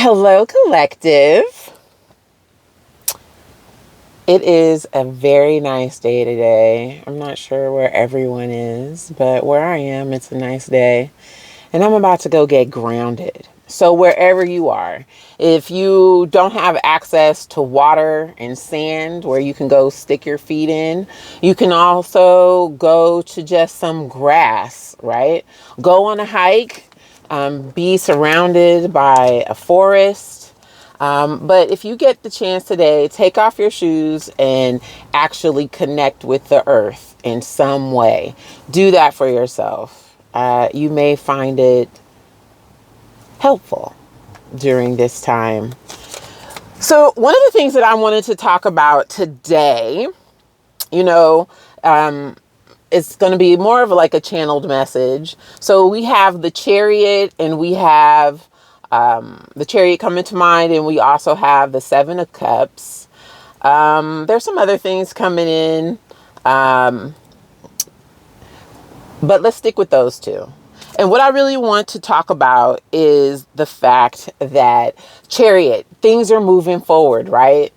Hello, collective. It is a very nice day today. I'm not sure where everyone is, but where I am, it's a nice day. And I'm about to go get grounded. So wherever you are, if you don't have access to water and sand where you can go stick your feet in, you can also go to just some grass, right? Go on a hike, be surrounded by a forest. But if you get the chance today, take off your shoes and actually connect with the earth in some way. Do that for yourself. You may find it helpful during this time. So one of the things that I wanted to talk about today, you know, it's going to be more of like a channeled message. So we have the Chariot, and we have the Chariot coming to mind, and we also have the Seven of Cups. There's some other things coming in, but let's stick with those two. And what I really want to talk about is the fact that Chariot, things are moving forward, right?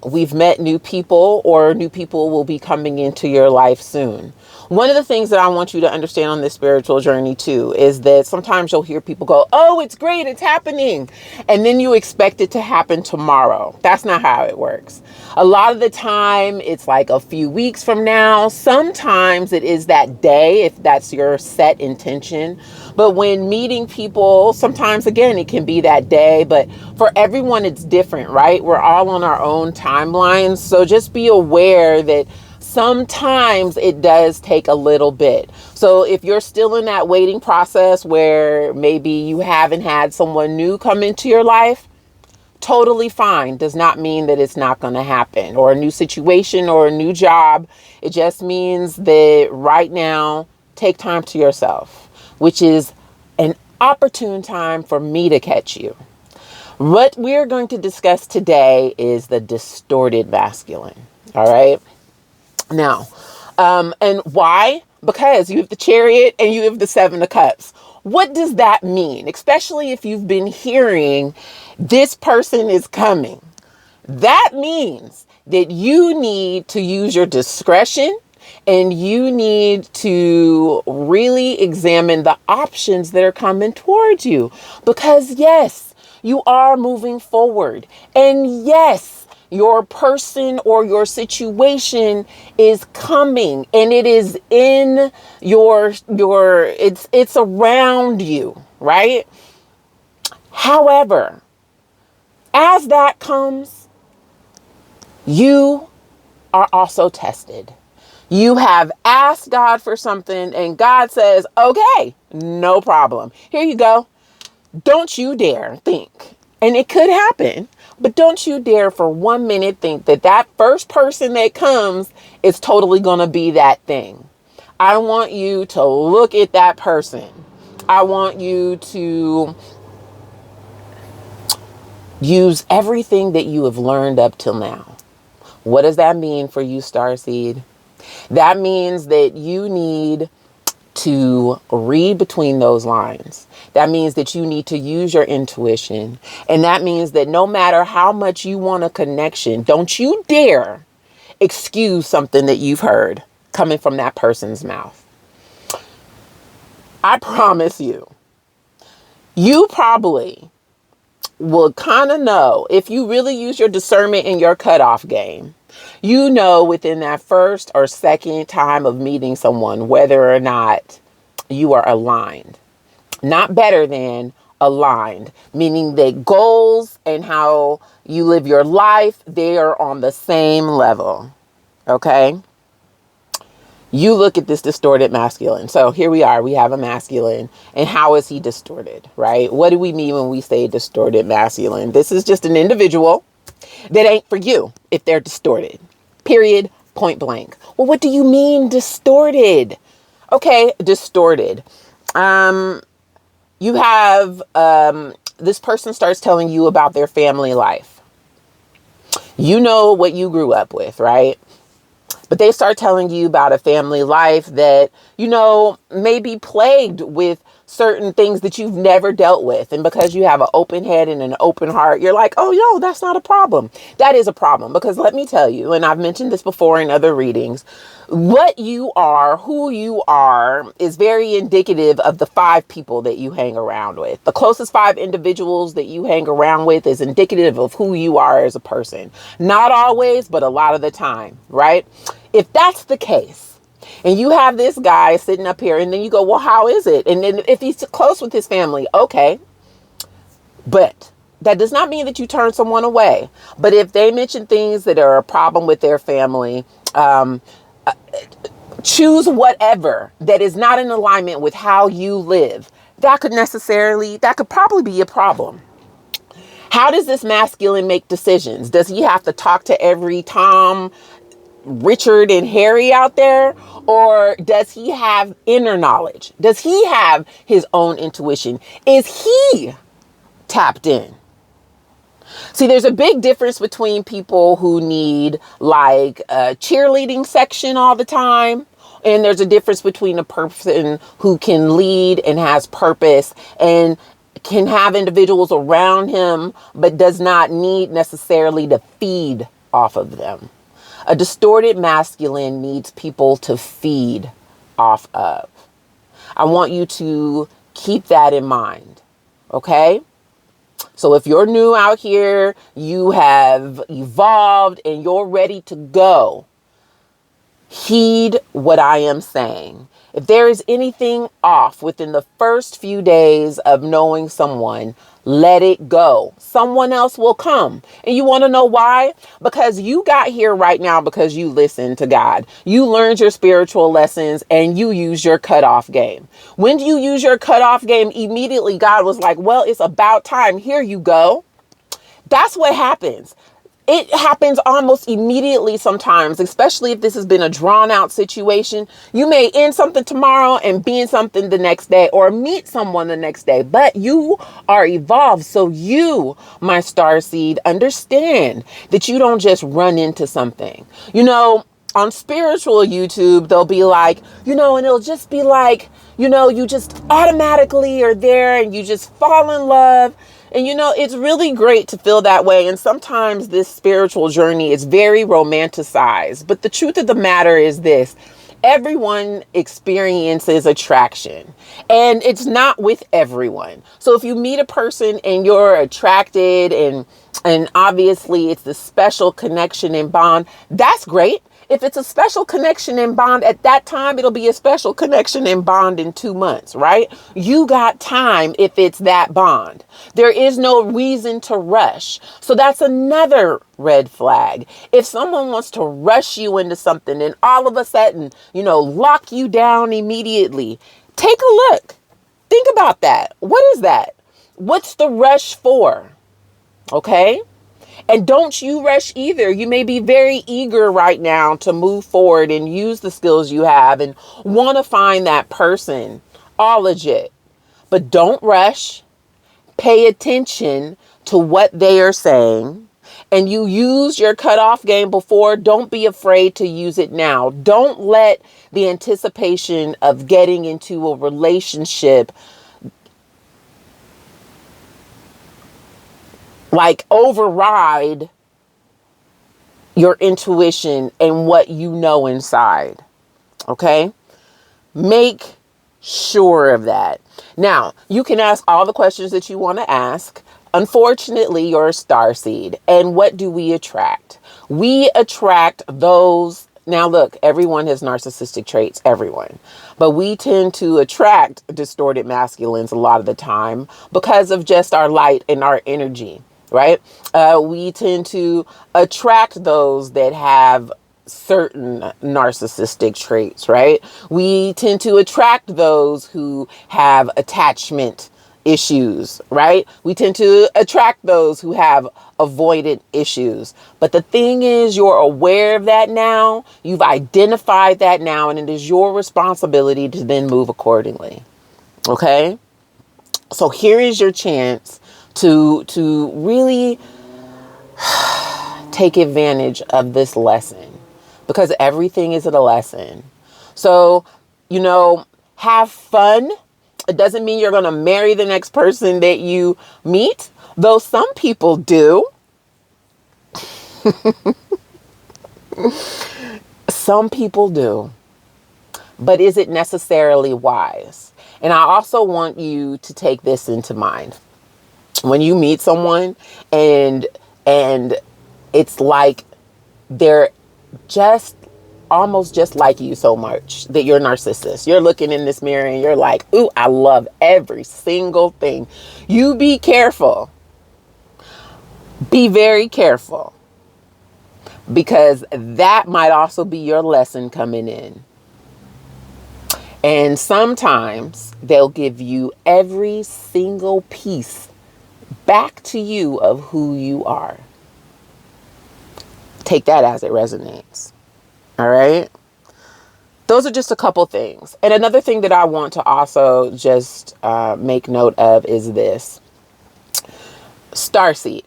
We've met new people, or new people will be coming into your life soon. One of the things that I want you to understand on this spiritual journey too is that sometimes you'll hear people go, "Oh, it's great, it's happening." And then you expect it to happen tomorrow. That's not how it works. A lot of the time it's like a few weeks from now. Sometimes it is that day if that's your set intention. But when meeting people, sometimes again, it can be that day, but for everyone it's different, right? We're all on our own timelines. So just be aware that sometimes it does take a little bit. So if you're still in that waiting process where maybe you haven't had someone new come into your life, totally fine. Does not mean that it's not going to happen, or a new situation or a new job. It just means that right now, take time to yourself, which is an opportune time for me to catch you. What we're going to discuss today is the distorted masculine. All right. Now, and why? Because you have the Chariot and you have the Seven of Cups. What does that mean? Especially if you've been hearing this person is coming. That means that you need to use your discretion, and you need to really examine the options that are coming towards you. Because yes, you are moving forward. And yes, your person or your situation is coming, and it is in it's around you, right? However, as that comes, you are also tested. You have asked God for something, and God says, "Okay, no problem. Here you go. Don't you dare think." And it could happen, but don't you dare for 1 minute think that that first person that comes is totally going to be that thing. I want you to look at that person. I want you to use everything that you have learned up till now. What does that mean for you, Starseed? That means that you need to read between those lines. That means that you need to use your intuition. And that means that no matter how much you want a connection, don't you dare excuse something that you've heard coming from that person's mouth. I promise you, you probably will kind of know, if you really use your discernment in your cutoff game, you know within that first or second time of meeting someone whether or not you are aligned. Not better than, aligned, meaning that goals and how you live your life, they are on the same level. Okay? You look at this distorted masculine. So here we are, we have a masculine, and how is he distorted, right? What do we mean when we say distorted masculine? This is just an individual that ain't for you if they're distorted. Period. Point blank. Well, what do you mean distorted? Okay, distorted. You have this person starts telling you about their family life. You know what you grew up with, right? But they start telling you about a family life that, may be plagued with certain things that you've never dealt with. And because you have an open head and an open heart, you're like, oh, no, that's not a problem. That is a problem, because let me tell you, and I've mentioned this before in other readings, what you are, who you are, is very indicative of the 5 people that you hang around with. The closest 5 individuals that you hang around with is indicative of who you are as a person. Not always, but a lot of the time, right? If that's the case, and you have this guy sitting up here, and then you go, well, how is it? And then if he's close with his family, okay. But that does not mean that you turn someone away. But if they mention things that are a problem with their family, choose whatever that is not in alignment with how you live. That could probably be a problem. How does this masculine make decisions? Does he have to talk to every Tom, Richard, and Harry out there? Or does he have inner knowledge? Does he have his own intuition? Is he tapped in? See, there's a big difference between people who need like a cheerleading section all the time. And there's a difference between a person who can lead and has purpose and can have individuals around him, but does not need necessarily to feed off of them. A distorted masculine needs people to feed off of. I want you to keep that in mind. Okay? So if you're new out here, you have evolved and you're ready to go, heed what I am saying. If there is anything off within the first few days of knowing someone, let it go. Someone else will come. And you want to know why? Because you got here right now because you listened to God. You learned your spiritual lessons and you used your cutoff game. When you use your cutoff game, immediately God was like, well, it's about time. Here you go. That's what happens. It happens almost immediately sometimes, especially if this has been a drawn out situation. You may end something tomorrow and be in something the next day, or meet someone the next day, but you are evolved. So you, my starseed, understand that you don't just run into something. You know, on spiritual YouTube, they'll be like, and it'll just be like, you just automatically are there and you just fall in love. And it's really great to feel that way. And sometimes this spiritual journey is very romanticized. But the truth of the matter is this: everyone experiences attraction, and it's not with everyone. So if you meet a person and you're attracted and obviously it's the special connection and bond, that's great. If it's a special connection and bond at that time, it'll be a special connection and bond in 2 months, right? You got time if it's that bond. There is no reason to rush. So that's another red flag. If someone wants to rush you into something and all of a sudden, lock you down immediately, take a look. Think about that. What is that? What's the rush for? Okay? And don't you rush either. You may be very eager right now to move forward and use the skills you have and want to find that person. All legit. But don't rush. Pay attention to what they are saying. And you use your cutoff game before. Don't be afraid to use it now. Don't let the anticipation of getting into a relationship override your intuition and what you know inside. Okay? Make sure of that. Now, you can ask all the questions that you want to ask. Unfortunately, you're a starseed. And what do we attract? We attract those. Now, look, everyone has narcissistic traits, everyone. But we tend to attract distorted masculines a lot of the time because of just our light and our energy. Right? We tend to attract those that have certain narcissistic traits, right? We tend to attract those who have attachment issues, right? We tend to attract those who have avoidant issues. But the thing is, you're aware of that now. You've identified that now, and it is your responsibility to then move accordingly. Okay? So here is your chance to really take advantage of this lesson, because everything is a lesson. So, have fun. It doesn't mean you're going to marry the next person that you meet, though some people do. Some people do. But is it necessarily wise? And I also want you to take this into mind. When you meet someone and it's like they're just almost just like you so much that you're a narcissist. You're looking in this mirror and you're like, ooh, I love every single thing. You be careful. Be very careful. Because that might also be your lesson coming in. And sometimes they'll give you every single piece back to you of who you are. Take that as it resonates. All right. Those are just a couple things. And another thing that I want to also just make note of is this. Starseed.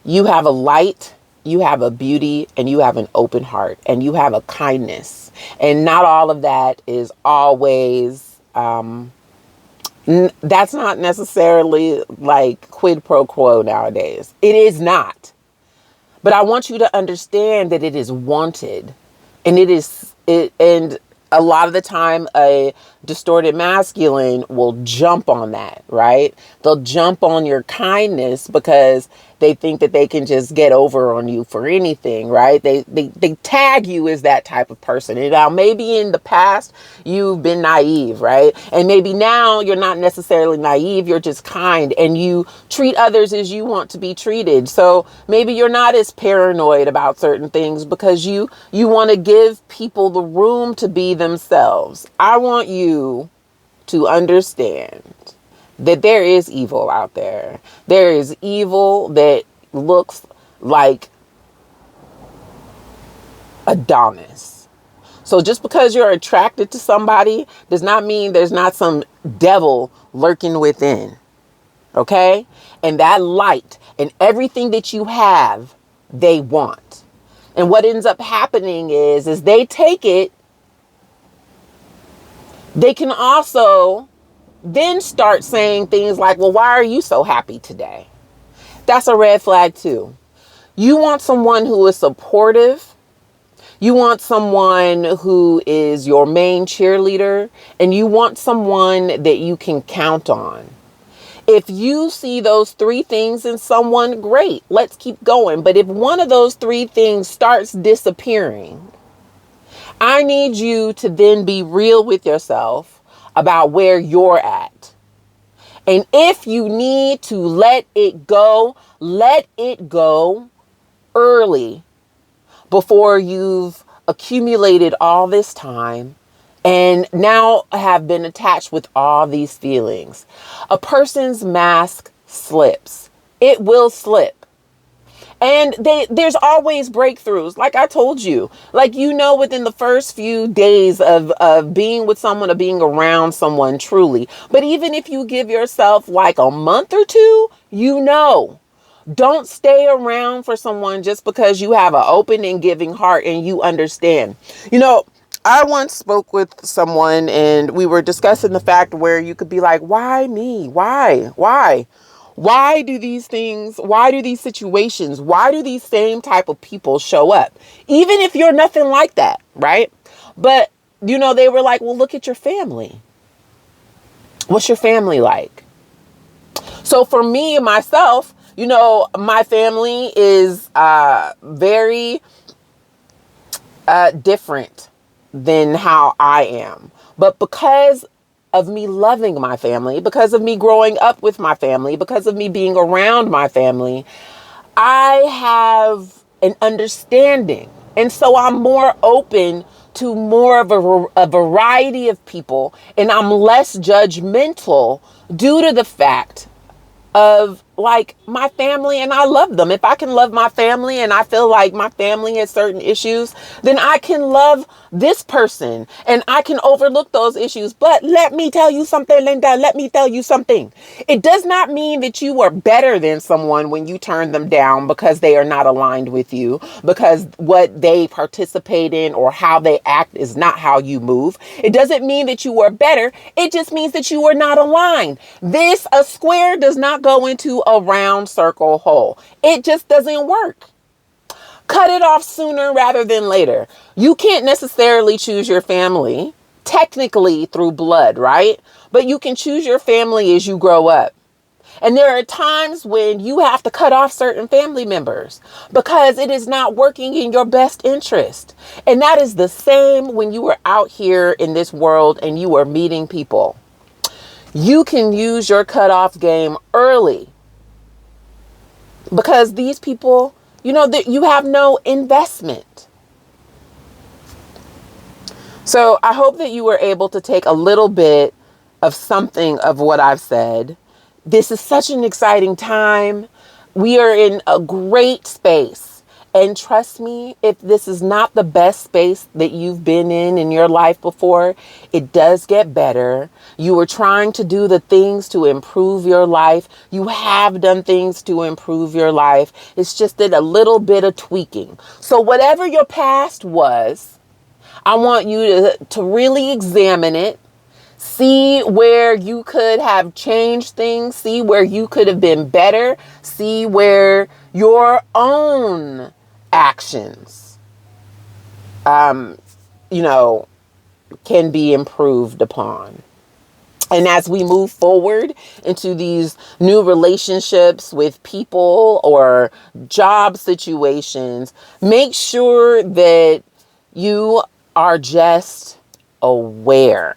You have a light, you have a beauty, and you have an open heart, and you have a kindness. And not all of that is always, that's not necessarily like quid pro quo nowadays. It is not. But I want you to understand that it is wanted. And and a lot of the time a distorted masculine will jump on that, right? They'll jump on your kindness because they think that they can just get over on you for anything, right? They tag you as that type of person. And now maybe in the past you've been naive, right? And maybe now you're not necessarily naive, you're just kind and you treat others as you want to be treated. So maybe you're not as paranoid about certain things because you want to give people the room to be themselves. I want you to understand that there is evil out there. There is evil that looks like Adonis. So just because you're attracted to somebody does not mean there's not some devil lurking within. Okay? And that light and everything that you have, they want. And what ends up happening is they take it. They can also then start saying things like, well, why are you so happy today? That's a red flag too. You want someone who is supportive. You want someone who is your main cheerleader, and you want someone that you can count on. If you see those three things in someone, great, let's keep going. But if one of those three things starts disappearing, I need you to then be real with yourself about where you're at. And if you need to let it go early before you've accumulated all this time and now have been attached with all these feelings. A person's mask slips. It will slip. And there's always breakthroughs. Like I told you, like, within the first few days of being with someone or being around someone truly. But even if you give yourself like a month or two, don't stay around for someone just because you have an open and giving heart and you understand. I once spoke with someone and we were discussing the fact where you could be like, why me? Why? Why do these situations, why do these same type of people show up? Even if you're nothing like that, right? But, they were like, well, look at your family. What's your family like? So for me and myself, my family is very different than how I am. But because of me loving my family, because of me growing up with my family, because of me being around my family, I have an understanding. And so I'm more open to more of a variety of people, and I'm less judgmental due to the fact of like my family and I love them. If I can love my family and I feel like my family has certain issues, then I can love this person and I can overlook those issues. But let me tell you something, Linda, let me tell you something. It does not mean that you are better than someone when you turn them down because they are not aligned with you, because what they participate in or how they act is not how you move. It doesn't mean that you are better. It just means that you are not aligned. A square does not go into a round circle hole. It just doesn't work. Cut it off sooner rather than later. You can't necessarily choose your family, technically through blood, right? But you can choose your family as you grow up. And there are times when you have to cut off certain family members because it is not working in your best interest. And that is the same when you are out here in this world and you are meeting people. You can use your cutoff game early because these people, that you have no investment. So I hope that you were able to take a little bit of something of what I've said. This is such an exciting time. We are in a great space. And trust me, if this is not the best space that you've been in your life before, it does get better. You are trying to do the things to improve your life. You have done things to improve your life. It's just that a little bit of tweaking. So whatever your past was, I want you to really examine it. See where you could have changed things. See where you could have been better. See where your own actions, can be improved upon. And as we move forward into these new relationships with people or job situations, make sure that you are just aware.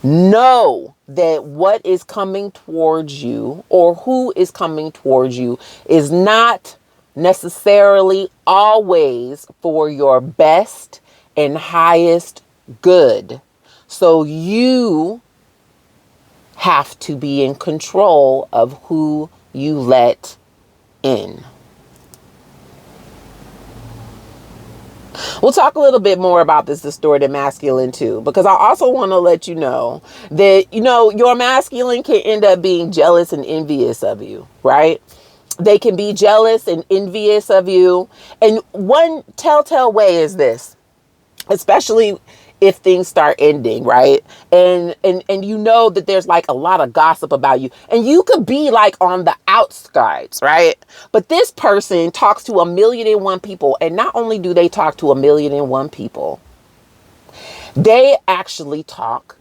Know that what is coming towards you or who is coming towards you is not necessarily always for your best and highest good. So you have to be in control of who you let in. We'll talk a little bit more about this distorted masculine too, because I also want to let you know that, your masculine can end up being jealous and envious of you, right? They can be jealous and envious of you. And one telltale way is this, especially if things start ending, right? And that there's like a lot of gossip about you. And you could be like on the outskirts, right? But this person talks to 1,000,001 people. And not only do they talk to 1,000,001 people, they actually talk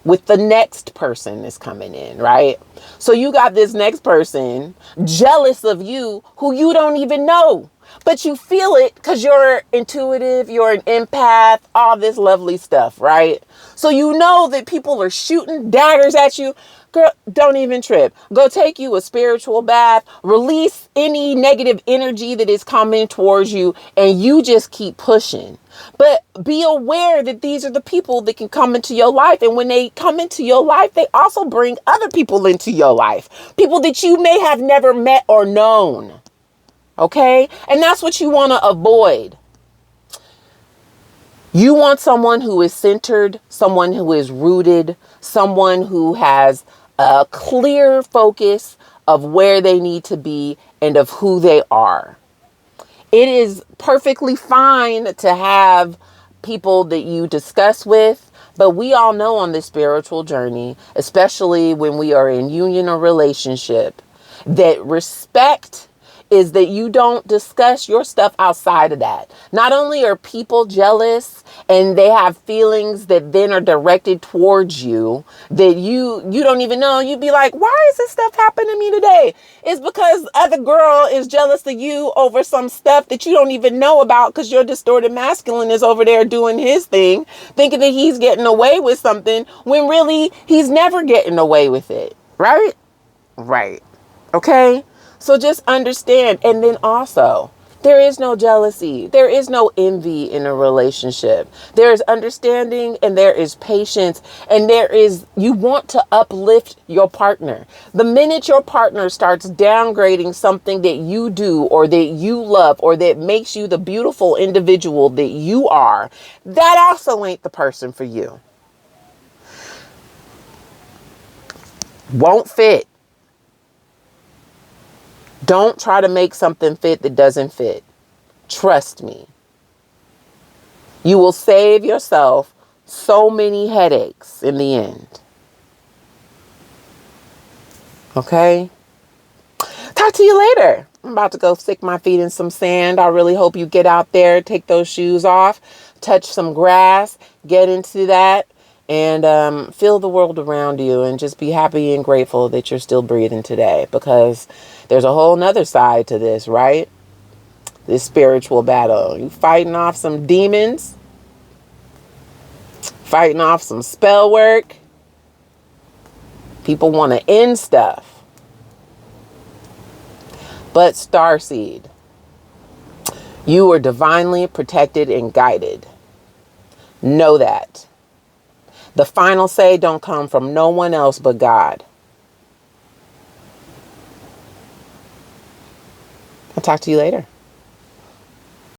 with the next person that's coming in, right? So you got this next person jealous of you who you don't even know, but you feel it because you're intuitive, you're an empath, all this lovely stuff, right? So you know that people are shooting daggers at you. Girl, don't even trip. Go take you a spiritual bath, release any negative energy that is coming towards you, and you just keep pushing. But be aware that these are the people that can come into your life. And when they come into your life, they also bring other people into your life. People that you may have never met or known. Okay? And that's what you want to avoid. You want someone who is centered, someone who is rooted, someone who has a clear focus of where they need to be and of who they are. It is perfectly fine to have people that you discuss with, but we all know on this spiritual journey, especially when we are in union or relationship, that respect is that you don't discuss your stuff outside of that. Not only are people jealous and they have feelings that then are directed towards you that you don't even know. You'd be like, why is this stuff happening to me today? It's because other girl is jealous of you over some stuff that you don't even know about because your distorted masculine is over there doing his thing, thinking that he's getting away with something when really he's never getting away with it. Right? Right. Okay? So just understand. And then also There is no jealousy. There is no envy in a relationship. There is understanding and there is patience and you want to uplift your partner. The minute your partner starts downgrading something that you do or that you love or that makes you the beautiful individual that you are, that also ain't the person for you. Won't fit. Don't try to make something fit that doesn't fit. Trust me. You will save yourself so many headaches in the end. Okay? Talk to you later. I'm about to go stick my feet in some sand. I really hope you get out there, take those shoes off, touch some grass, get into that, and feel the world around you and just be happy and grateful that you're still breathing today, because there's a whole nother side to this, right? This spiritual battle. You fighting off some demons, fighting off some spell work. People want to end stuff. But Starseed, you are divinely protected and guided. Know that. The final say don't come from no one else but God. I'll talk to you later.